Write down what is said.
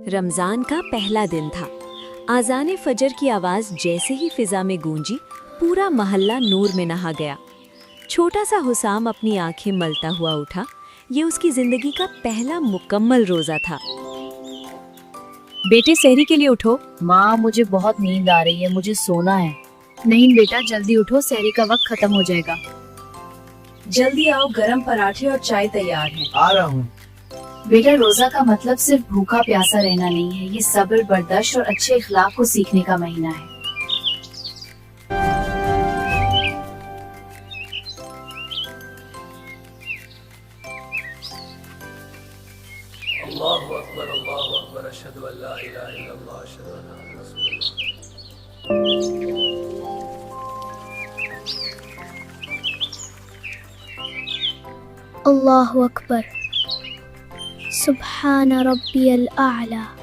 رمضان کا پہلا دن تھا۔ آذان فجر کی آواز جیسے ہی فضا میں گونجی، پورا محلہ نور میں نہا گیا۔ چھوٹا سا حسام اپنی آنکھیں ملتا ہوا اٹھا۔ یہ اس کی زندگی کا پہلا مکمل روزہ تھا۔ بیٹے سحری کے لیے اٹھو۔ ماں مجھے بہت نیند آ رہی ہے، مجھے سونا ہے۔ نہیں بیٹا جلدی اٹھو، سحری کا وقت ختم ہو جائے گا۔ جلدی آؤ، گرم پراٹھے اور چائے تیار ہے۔ آ رہا ہوں۔ بیٹا روزہ کا مطلب صرف بھوکا پیاسا رہنا نہیں ہے، یہ صبر، برداشت اور اچھے اخلاق کو سیکھنے کا مہینہ ہے۔ اللہ اکبر، اشہد ان لا الہ الا اللہ، اشہد ان محمد رسول اللہ۔ اللہ اکبر، سبحان ربی الاعلی۔